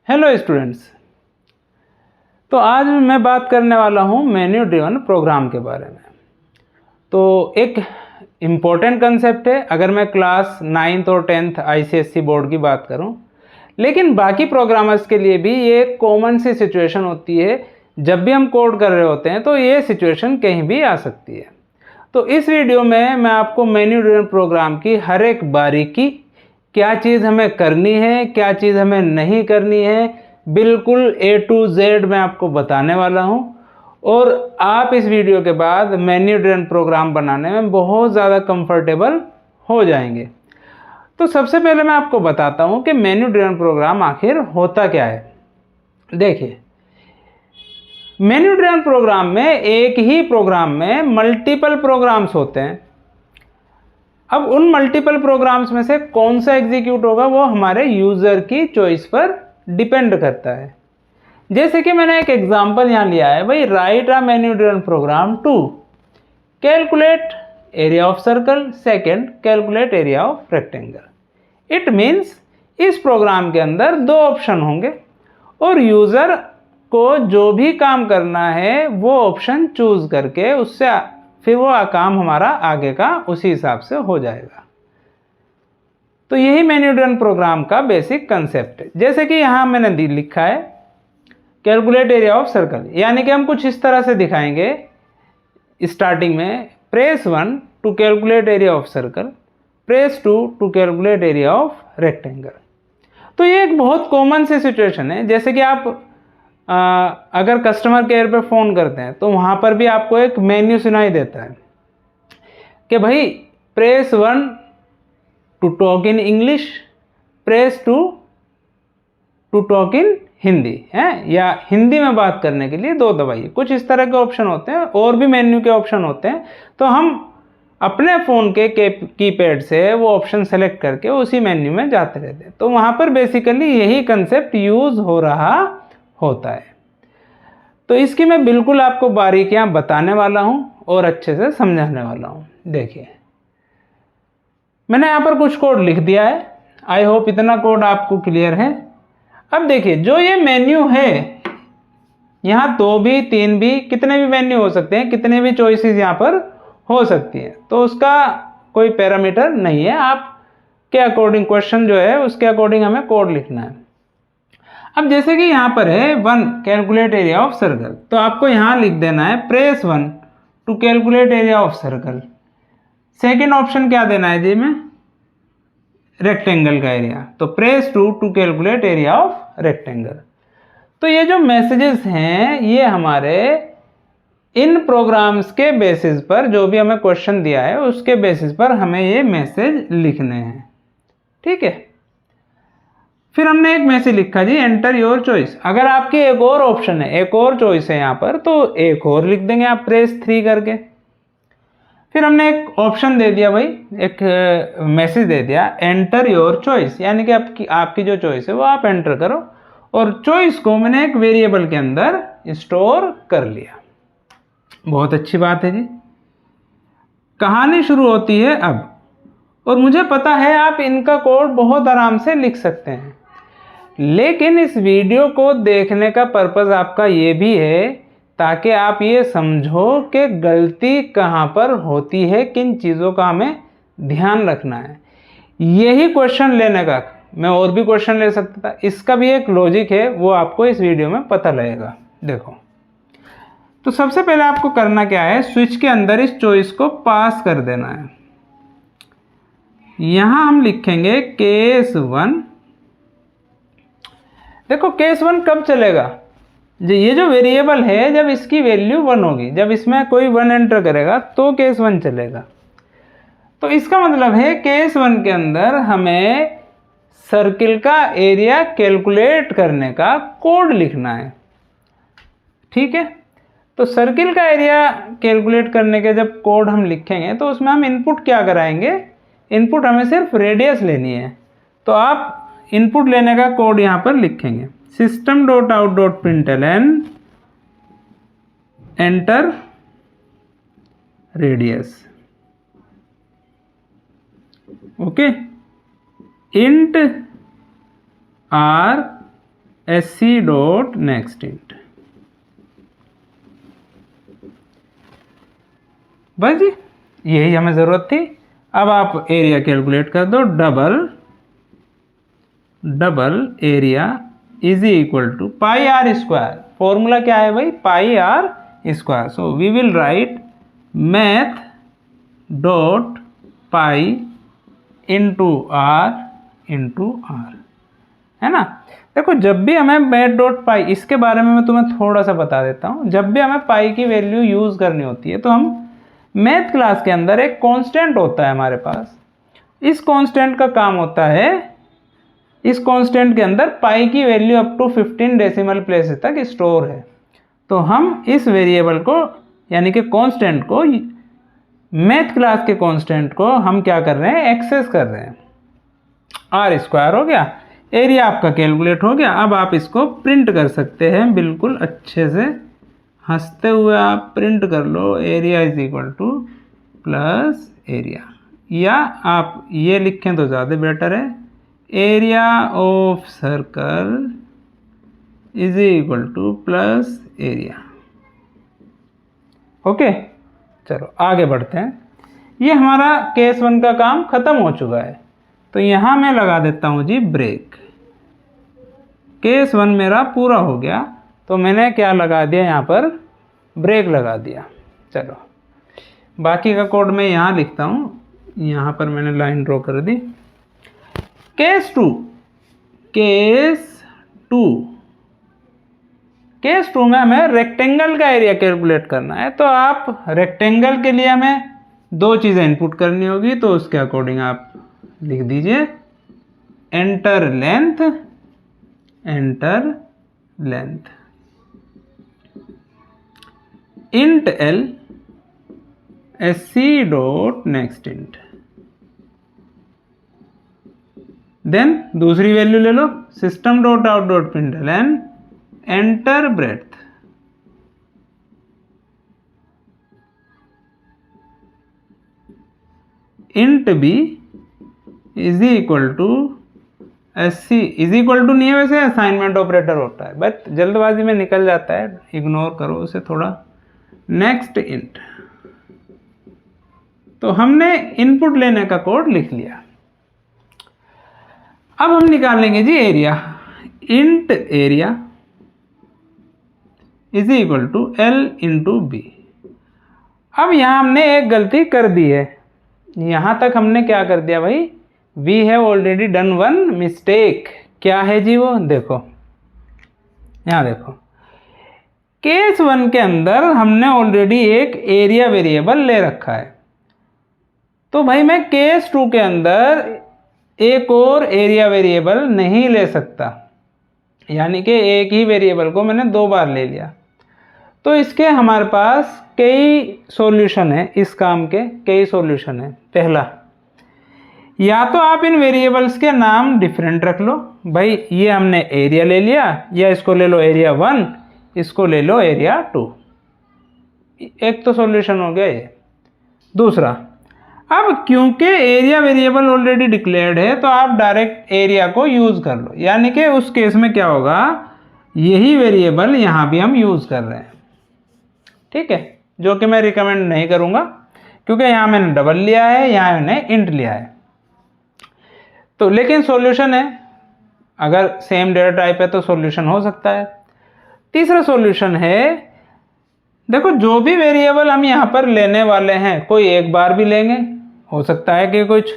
Hello students. तो आज मैं बात करने वाला हूँ मेन्यू ड्रिवन प्रोग्राम के बारे में। तो एक इम्पॉर्टेंट कंसेप्ट है अगर मैं क्लास 9th और 10th आईसीएसई बोर्ड की बात करूँ, लेकिन बाकी प्रोग्रामर्स के लिए भी ये एक कॉमन सी सिचुएशन होती है। जब भी हम कोड कर रहे होते हैं तो ये सिचुएशन कहीं भी आ सकती है। तो इस वीडियो में मैं आपको मेन्यू ड्रिवन प्रोग्राम की हर एक बारीकी, क्या चीज़ हमें करनी है, क्या चीज़ हमें नहीं करनी है, बिल्कुल A to Z मैं आपको बताने वाला हूं। और आप इस वीडियो के बाद मेन्यू ड्रिवन प्रोग्राम बनाने में बहुत ज़्यादा कंफर्टेबल हो जाएंगे। तो सबसे पहले मैं आपको बताता हूं कि मेन्यू ड्रिवन प्रोग्राम आखिर होता क्या है। देखिए, मेन्यू ड्रिवन प्रोग्राम में एक ही प्रोग्राम में मल्टीपल प्रोग्राम्स होते हैं। अब उन मल्टीपल प्रोग्राम्स में से कौन सा एग्जीक्यूट होगा वो हमारे यूज़र की चॉइस पर डिपेंड करता है। जैसे कि मैंने एक एग्जांपल यहाँ लिया है, भाई write a menu driven program to calculate area of circle, second calculate area of rectangle. It means इस प्रोग्राम के अंदर दो ऑप्शन होंगे और यूज़र को जो भी काम करना है वो ऑप्शन चूज करके उससे फिर वो काम हमारा आगे का उसी हिसाब से हो जाएगा। तो यही मेन्यू ड्रिवन प्रोग्राम का बेसिक कंसेप्ट है। जैसे कि यहाँ मैंने लिखा है कैलकुलेट एरिया ऑफ सर्कल, यानी कि हम कुछ इस तरह से दिखाएंगे स्टार्टिंग में, press 1 to calculate area of circle, press 2 to calculate area of rectangle. तो ये एक बहुत कॉमन सी सिचुएशन है। जैसे कि आप अगर कस्टमर केयर पे फ़ोन करते हैं तो वहाँ पर भी आपको एक मेन्यू सुनाई देता है कि भाई press 1 to talk in English, press 2 to talk in Hindi है, या हिंदी में बात करने के लिए 2 दबाइए। कुछ इस तरह के ऑप्शन होते हैं और भी मेन्यू के ऑप्शन होते हैं। तो हम अपने फ़ोन के कीपैड से वो ऑप्शन सेलेक्ट करके उसी मेन्यू में जाते रहते हैं। तो वहाँ पर बेसिकली यही कंसेप्ट यूज़ हो रहा होता है। तो इसकी मैं बिल्कुल आपको बारीकियां बताने वाला हूं और अच्छे से समझाने वाला हूं। देखिए, मैंने यहां पर कुछ कोड लिख दिया है। आई होप इतना कोड आपको क्लियर है। अब देखिए, जो ये मेन्यू है, यहां 2 भी 3 भी कितने भी मेन्यू हो सकते हैं, कितने भी चॉइसेस यहां पर हो सकती हैं। तो उसका कोई पैरामीटर नहीं है, आपके अकॉर्डिंग क्वेश्चन जो है उसके अकॉर्डिंग हमें कोड लिखना है। अब जैसे कि यहाँ पर है 1 कैलकुलेट एरिया ऑफ सर्कल, तो आपको यहाँ लिख देना है press 1 to calculate area of circle. Second option क्या देना है जी में, रेक्टेंगल का एरिया, तो press 2 to calculate area of rectangle. तो ये जो मैसेजेस हैं ये हमारे इन प्रोग्राम्स के बेसिस पर, जो भी हमें क्वेश्चन दिया है उसके बेसिस पर हमें ये मैसेज लिखने हैं। ठीक है। फिर हमने एक मैसेज लिखा जी एंटर योर चॉइस। अगर आपकी एक और ऑप्शन है, एक और चॉइस है यहाँ पर, तो एक और लिख देंगे आप प्रेस 3 करके। फिर हमने एक ऑप्शन दे दिया भाई, एक मैसेज दे दिया एंटर योर चॉइस, यानी कि आपकी जो चॉइस है वो आप एंटर करो। और चॉइस को मैंने एक वेरिएबल के अंदर स्टोर कर लिया। बहुत अच्छी बात है जी। कहानी शुरू होती है अब, और मुझे पता है आप इनका कोड बहुत आराम से लिख सकते हैं, लेकिन इस वीडियो को देखने का पर्पज़ आपका ये भी है ताकि आप ये समझो कि गलती कहाँ पर होती है, किन चीज़ों का हमें ध्यान रखना है। यही क्वेश्चन लेने का, मैं और भी क्वेश्चन ले सकता था, इसका भी एक लॉजिक है, वो आपको इस वीडियो में पता लगेगा। देखो, तो सबसे पहले आपको करना क्या है, स्विच के अंदर इस चॉइस को पास कर देना है। यहाँ हम लिखेंगे केस 1। देखो, केस 1 कब चलेगा, ये जो वेरिएबल है जब इसकी वैल्यू 1 होगी, जब इसमें कोई 1 एंटर करेगा तो केस 1 चलेगा। तो इसका मतलब है केस 1 के अंदर हमें सर्किल का एरिया कैलकुलेट करने का कोड लिखना है। ठीक है। तो सर्किल का एरिया कैलकुलेट करने के जब कोड हम लिखेंगे तो उसमें हम इनपुट क्या कराएंगे, इनपुट हमें सिर्फ रेडियस लेनी है। तो आप इनपुट लेने का कोड यहाँ पर लिखेंगे system.out.println enter radius. Okay, int r SC dot next int. बस जी, यही हमें ज़रूरत थी। अब आप एरिया कैलकुलेट कर दो। Double area is equal to pi r square. Formula क्या है भाई? Pi r square. So we will write math dot pi into r, है ना। देखो, जब भी हमें मैथ डॉट पाई, इसके बारे में मैं तुम्हें थोड़ा सा बता देता हूँ। जब भी हमें पाई की वैल्यू यूज़ करनी होती है तो हम मैथ क्लास के अंदर एक कांस्टेंट होता है हमारे पास। इस कांस्टेंट का काम होता है, इस कांस्टेंट के अंदर पाई की value up to 15 decimal places तक स्टोर है। तो हम इस वेरिएबल को, यानी कि कांस्टेंट को, मैथ क्लास के कांस्टेंट को हम क्या कर रहे हैं? एक्सेस कर रहे हैं। आर स्क्वायर हो गया, एरिया आपका कैलकुलेट हो गया। अब आप इसको प्रिंट कर सकते हैं बिल्कुल अच्छे से, हंसते हुए आप प्रिंट कर लो। Area is equal to plus area, या आप ये लिखें तो ज़्यादा बेटर है, area of circle is equal to plus area. Okay, चलो आगे बढ़ते हैं। ये हमारा केस 1 का काम ख़त्म हो चुका है, तो यहाँ मैं लगा देता हूँ जी ब्रेक। केस 1 मेरा पूरा हो गया, तो मैंने क्या लगा दिया यहाँ पर? ब्रेक लगा दिया। चलो बाकी का कोड मैं यहाँ लिखता हूँ। यहाँ पर मैंने लाइन ड्रॉ कर दी। केस 2 में हमें रेक्टेंगल का एरिया कैलकुलेट करना है। तो आप रेक्टेंगल के लिए हमें दो चीज़ें इनपुट करनी होगी, तो उसके अकॉर्डिंग आप लिख दीजिए enter length int L SC dot next int. Then दूसरी वैल्यू ले लो, system dot out dot println enter breadth. Int b is equal to SC is equal to नहीं है, वैसे असाइनमेंट ऑपरेटर होता है, बट जल्दबाजी में निकल जाता है, इग्नोर करो उसे थोड़ा। Next int. तो हमने इनपुट लेने का कोड लिख लिया। अब हम निकालेंगे जी area. Int area is equal to L into b. अब यहाँ हमने एक गलती कर दी है। यहाँ तक हमने क्या कर दिया भाई? We have already done one mistake. क्या है जी वो? देखो यहाँ देखो, केस 1 के अंदर हमने ऑलरेडी एक एरिया वेरिएबल ले रखा है। तो भाई मैं केस 2 के अंदर एक और एरिया वेरिएबल नहीं ले सकता, यानी कि एक ही वेरिएबल को मैंने दो बार ले लिया। तो इसके हमारे पास कई सॉल्यूशन है, इस काम के कई सॉल्यूशन है। पहला, या तो आप इन वेरिएबल्स के नाम डिफरेंट रख लो। भाई ये हमने एरिया ले लिया, या इसको ले लो एरिया 1, इसको ले लो एरिया 2। एक तो सॉल्यूशन हो गया ये। दूसरा, अब क्योंकि एरिया वेरिएबल ऑलरेडी डिक्लेयर्ड है, तो आप डायरेक्ट एरिया को यूज़ कर लो, यानी कि उस केस में क्या होगा, यही वेरिएबल यहाँ भी हम यूज़ कर रहे हैं। ठीक है, जो कि मैं रिकमेंड नहीं करूँगा, क्योंकि यहाँ मैंने डबल लिया है, यहाँ मैंने इंट लिया है। तो लेकिन सॉल्यूशन है, अगर सेम डेटा टाइप है तो सॉल्यूशन हो सकता है। तीसरा सॉल्यूशन है, देखो जो भी वेरिएबल हम यहाँ पर लेने वाले हैं, कोई एक बार भी लेंगे, हो सकता है कि कुछ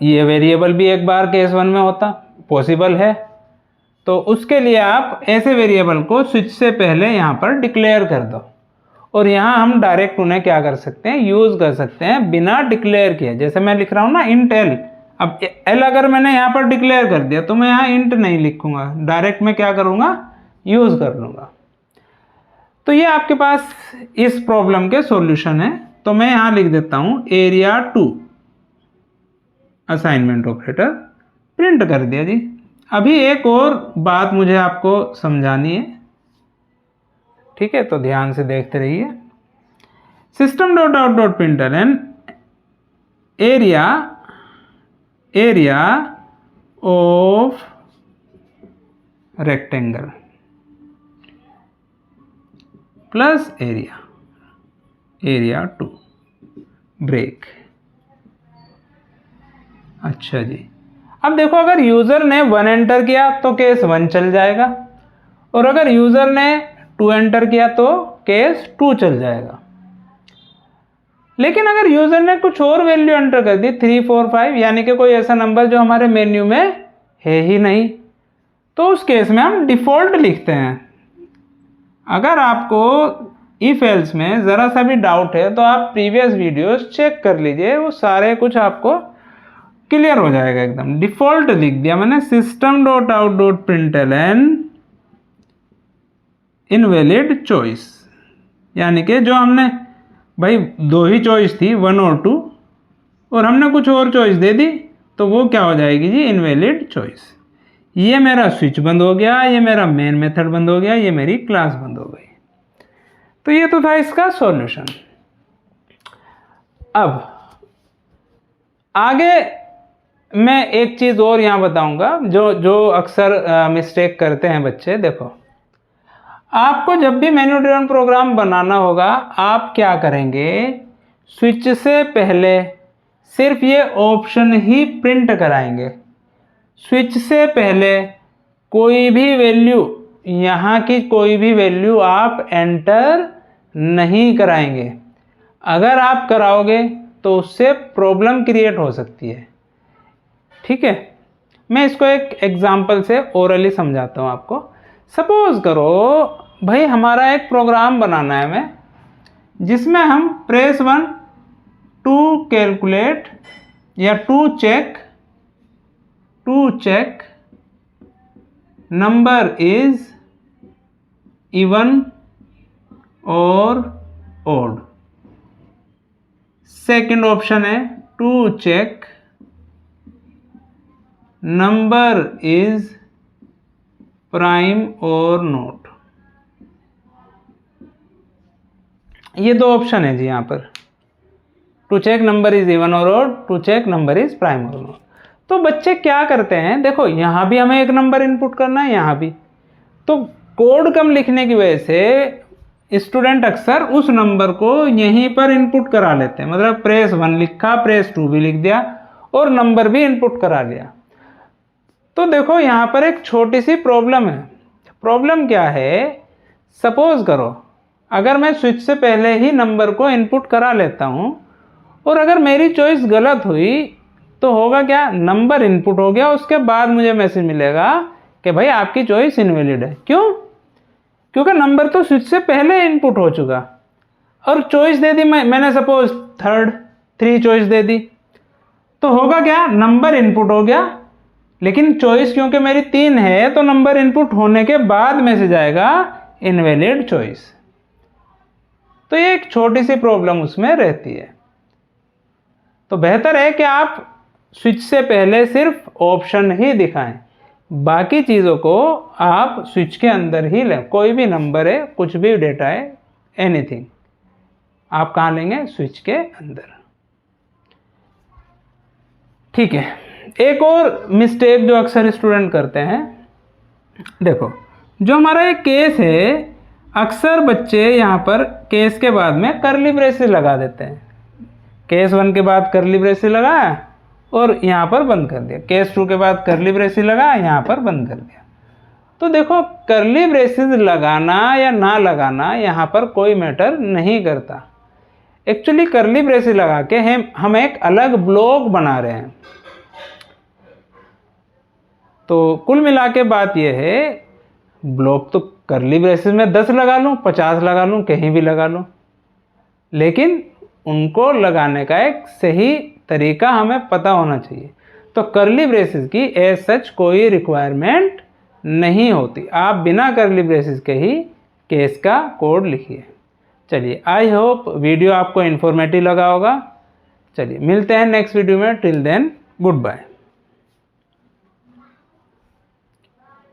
ये वेरिएबल भी एक बार केस 1 में होता, पॉसिबल है। तो उसके लिए आप ऐसे वेरिएबल को स्विच से पहले यहाँ पर डिक्लेयर कर दो, और यहाँ हम डायरेक्ट उन्हें क्या कर सकते हैं, यूज़ कर सकते हैं बिना डिक्लेयर किए। जैसे मैं लिख रहा हूँ ना इंट एल, अब एल अगर मैंने यहाँ पर डिक्लेयर कर दिया तो मैं यहाँ इंट नहीं लिखूंगा, डायरेक्ट मैं क्या करूँगा, यूज़ कर लूँगा। तो ये आपके पास इस प्रॉब्लम के सॉल्यूशन है। तो मैं यहाँ लिख देता हूँ एरिया 2 असाइनमेंट ऑपरेटर, प्रिंट कर दिया जी। अभी एक और बात मुझे आपको समझानी है, ठीक है, तो ध्यान से देखते रहिए। System dot out dot println area of rectangle plus area 2 break. अच्छा जी, अब देखो अगर यूज़र ने 1 एंटर किया तो केस 1 चल जाएगा, और अगर यूज़र ने 2 एंटर किया तो केस 2 चल जाएगा। लेकिन अगर यूज़र ने कुछ और वैल्यू एंटर कर दी 3, 4, 5, यानी कि कोई ऐसा नंबर जो हमारे मेन्यू में है ही नहीं, तो उस केस में हम डिफ़ॉल्ट लिखते हैं। अगर आपको इफ एल्स में ज़रा सा भी डाउट है तो आप प्रीवियस वीडियोस चेक कर लीजिए, वो सारे कुछ आपको क्लियर हो जाएगा एकदम। डिफ़ॉल्ट लिख दिया मैंने, system.out.println इनवैलिड चॉइस, यानी कि जो हमने भाई 2 ही चॉइस थी 1 और 2, और हमने कुछ और चॉइस दे दी तो वो क्या हो जाएगी जी, इनवैलिड चॉइस। ये मेरा स्विच बंद हो गया, ये मेरा मेन मेथड बंद हो गया, ये मेरी क्लास बंद हो गई। तो ये तो था इसका सॉल्यूशन। अब आगे मैं एक चीज़ और यहाँ बताऊंगा जो अक्सर मिस्टेक करते हैं बच्चे। देखो, आपको जब भी मेन्यू ड्रिवन प्रोग्राम बनाना होगा, आप क्या करेंगे, स्विच से पहले सिर्फ ये ऑप्शन ही प्रिंट कराएंगे। स्विच से पहले कोई भी वैल्यू, यहाँ की कोई भी वैल्यू आप एंटर नहीं कराएंगे। अगर आप कराओगे तो उससे प्रॉब्लम क्रिएट हो सकती है। ठीक है, मैं इसको एक एग्जांपल से ओरली समझाता हूँ आपको। सपोज करो भाई हमारा एक प्रोग्राम बनाना है हमें, जिसमें हम प्रेस 1 टू कैलकुलेट या to check number is even और ओड। सेकंड ऑप्शन है to check number is prime और नोट। ये 2 ऑप्शन है जी यहाँ पर, to check number is even और odd, to check number is prime और नोट। तो बच्चे क्या करते हैं, देखो यहाँ भी हमें एक नंबर इनपुट करना है, यहाँ भी, तो कोड कम लिखने की वजह से स्टूडेंट अक्सर उस नंबर को यहीं पर इनपुट करा लेते हैं। मतलब प्रेस 1 लिखा, प्रेस 2 भी लिख दिया और नंबर भी इनपुट करा लिया। तो देखो यहाँ पर एक छोटी सी प्रॉब्लम है। प्रॉब्लम क्या है, सपोज करो अगर मैं स्विच से पहले ही नंबर को इनपुट करा लेता हूँ और अगर मेरी चॉइस गलत हुई तो होगा क्या, नंबर इनपुट हो गया, उसके बाद मुझे मैसेज मिलेगा कि भाई आपकी चॉइस इनवैलिड है। क्यों? क्योंकि नंबर तो स्विच से पहले इनपुट हो चुका और चॉइस दे दी मैंने सपोज 3 चॉइस दे दी, तो होगा क्या, नंबर इनपुट हो गया, लेकिन चॉइस क्योंकि मेरी 3 है तो नंबर इनपुट होने के बाद मैसेज आएगा इनवैलिड चॉइस। तो ये एक छोटी सी प्रॉब्लम उसमें रहती है। तो बेहतर है कि आप स्विच से पहले सिर्फ ऑप्शन ही दिखाएं, बाकी चीज़ों को आप स्विच के अंदर ही लें। कोई भी नंबर है, कुछ भी डेटा है, एनीथिंग आप कहाँ लेंगे, स्विच के अंदर। ठीक है, एक और मिस्टेक जो अक्सर स्टूडेंट करते हैं, देखो जो हमारा एक केस है, अक्सर बच्चे यहाँ पर केस के बाद में कर्ली ब्रेसेस लगा देते हैं। केस 1 के बाद कर्ली ब्रेसेस लगाया और यहाँ पर बंद कर दिया, केस 2 के बाद कर्ली ब्रेसेस लगाया, यहाँ पर बंद कर दिया। तो देखो कर्ली ब्रेसेस लगाना या ना लगाना यहाँ पर कोई मैटर नहीं करता। एक्चुअली कर्ली ब्रेसेस लगा के हम एक अलग ब्लॉक बना रहे हैं। तो कुल मिला के बात यह है, ब्लॉक तो कर्ली ब्रेसेस में 10 लगा लूँ, 50 लगा लूँ, कहीं भी लगा लूँ, लेकिन उनको लगाने का एक सही तरीका हमें पता होना चाहिए। तो कर्ली ब्रेसेस की एज सच कोई रिक्वायरमेंट नहीं होती, आप बिना कर्ली ब्रेसेस के ही केस का कोड लिखिए। चलिए, आई होप वीडियो आपको इन्फॉर्मेटिव लगा होगा। चलिए मिलते हैं नेक्स्ट वीडियो में, टिल देन गुड बाय।